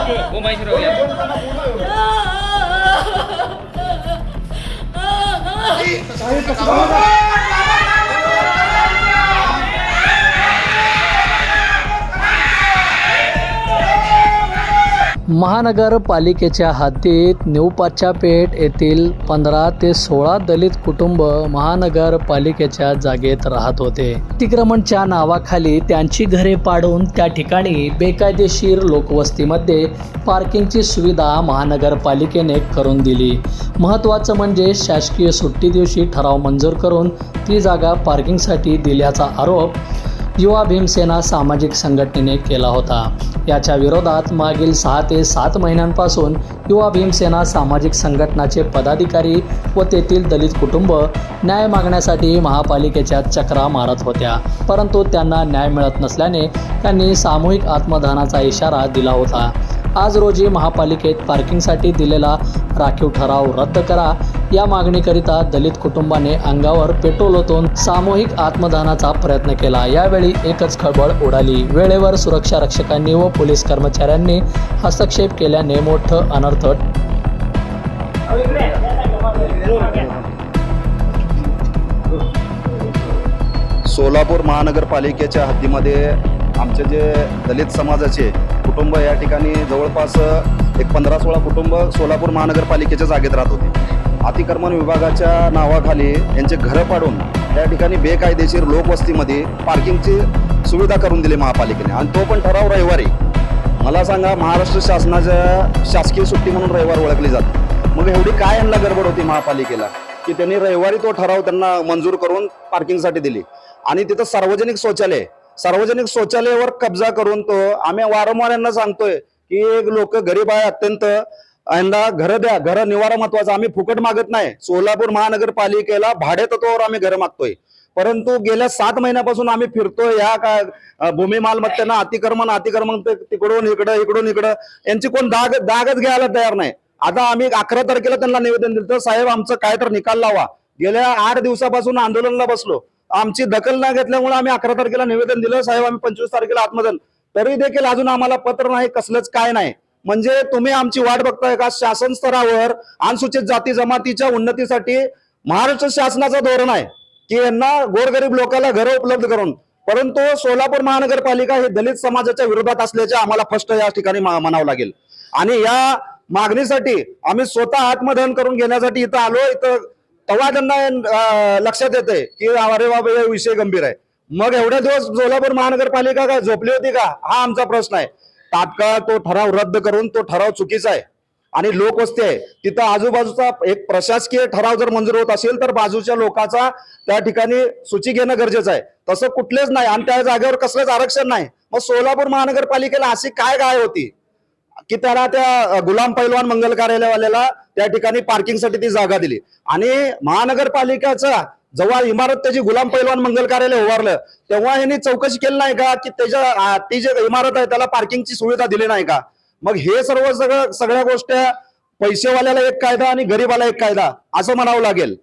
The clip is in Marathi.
वो माहिती राहूया. महानगरपालिकेच्या हद्दीत निवपाच्या पेठ येथील 15 ते 16 दलित कुटुंब महानगरपालिकेच्या जागेत राहत होते. अतिक्रमणच्या नावाखाली त्यांची घरे पाडून त्या ठिकाणी बेकायदेशीर लोकवस्तीमध्ये पार्किंगची सुविधा महानगरपालिकेने करून दिली. महत्त्वाचं म्हणजे शासकीय सुट्टी दिवशी ठराव मंजूर करून ती जागा पार्किंगसाठी दिल्याचा आरोप युवा भीमसेना सामाजिक संघटनेने केला होता. याच्या विरोधात मागील 6 ते 7 महिन्यांपासून युवा भीमसेना सामाजिक संघटनाचे पदाधिकारी व तेथील दलित कुटुंब न्याय मागण्यासाठी महापालिकेच्या चक्रा मारत होत्या, परंतु त्यांना न्याय मिळत नसल्याने त्यांनी सामूहिक आत्मदहनाचा इशारा दिला होता. आज रोजी महापालिकेत पार्किंगसाठी दिलेला राखीव ठराव रद्द करा या मागणीकरिता दलित कुटुंबाने अंगावर पेट्रोल ओतून सामूहिक आत्मदहनाचा प्रयत्न केला. यावेळी एकच खळबळ उडाली. वेळेवर सुरक्षा रक्षकांनी व पोलीस कर्मचाऱ्यांनी हस्तक्षेप केल्याने मोठं अनर्थ सोलापूर महानगरपालिकेच्या हद्दीमध्ये आमचे जे दलित समाजाचे कुटुंब या ठिकाणी जवळपास एक 15-16 कुटुंब सोलापूर महानगरपालिकेच्या जागेत राहत होते. अतिक्रमण विभागाच्या नावाखाली यांचे घरं पाडून त्या ठिकाणी बेकायदेशीर लोकवस्तीमध्ये पार्किंगची सुविधा करून दिली महापालिकेने, आणि तो पण ठराव रविवारी. मला सांगा, महाराष्ट्र शासनाच्या शासकीय सुट्टी म्हणून रविवार ओळखली जाते. मग एवढी काय यांना गडबड होती महापालिकेला की त्यांनी रविवारी तो ठराव त्यांना मंजूर करून पार्किंगसाठी दिली. आणि तिथं सार्वजनिक शौचालयावर कब्जा करून तो आम्ही वारंवार यांना सांगतोय की लोक गरीब आहे, अत्यंत यांना घरं द्या, घरं निवारा महत्वाचा. आम्ही फुकट मागत नाही. सोलापूर महानगरपालिकेला भाडे तत्वावर आम्ही घरं मागतोय, परंतु गेल्या 7 महिन्यापासून आम्ही फिरतोय या भूमी मालमत्तेना अतिक्रमण तिकडून इकडं यांची कोण दागच घ्यायला तयार नाही. आता आम्ही 11 तारखेला त्यांना निवेदन दिलं, साहेब आमचं काय तर निकाल लावा. गेल्या 8 दिवसापासून आंदोलनाला बसलो, आमची दखल न घेतल्यामुळे आम्ही 11 तारखेला निवेदन दिलं, साहेब आम्ही 25 तारखेला आत्मदहन. तरी देखील अजून आम्हाला पत्र नाही, कसलंच काय नाही. म्हणजे तुम्ही आमची वाट बघताय का? शासन स्तरावर अनुसूचित जाती जमातीच्या उन्नतीसाठी महाराष्ट्र शासनाचं धोरण आहे की यांना गोरगरीब लोकांना घरं उपलब्ध करून, परंतु सोलापूर महानगरपालिका हे दलित समाजाच्या विरोधात असल्याचे आम्हाला फर्स्ट या ठिकाणी म्हणावं लागेल. आणि या मागणीसाठी आम्ही स्वतः आत्मदहन करून घेण्यासाठी इथं आलो. इथं तेव्हा त्यांना लक्षात येते की अरे बाबा हे विषय गंभीर आहे. मग एवढ्या दिवस सोलापूर महानगरपालिका काय झोपली होती का, हा आमचा प्रश्न आहे. तात्काळ तो ठराव रद्द करून, तो ठराव चुकीचा आहे आणि लोकवस्ती आहे तिथं आजूबाजूचा एक प्रशासकीय ठराव जर मंजूर होत असेल तर बाजूच्या लोकांचा त्या ठिकाणी सूची घेणं गरजेचं आहे. तसं कुठलेच नाही आणि त्या जागेवर कसलंच आरक्षण नाही. मग सोलापूर महानगरपालिकेला अशी काय गाय होती की त्याला त्या गुलाम पैलवान मंगल कार्यालयवाल्याला त्या ठिकाणी पार्किंगसाठी ती जागा दिली, आणि महानगरपालिकेचा जेव्हा इमारत त्याची गुलाम पैलवान मंगल कार्यालय उभारलं तेव्हा यांनी चौकशी केली नाही का की ती जी इमारत आहे त्याला पार्किंगची सुविधा दिली नाही का? मग हे सगळ्या गोष्टी पैसेवाल्याला एक कायदा आणि गरीबाला एक कायदा असं म्हणावं लागेल.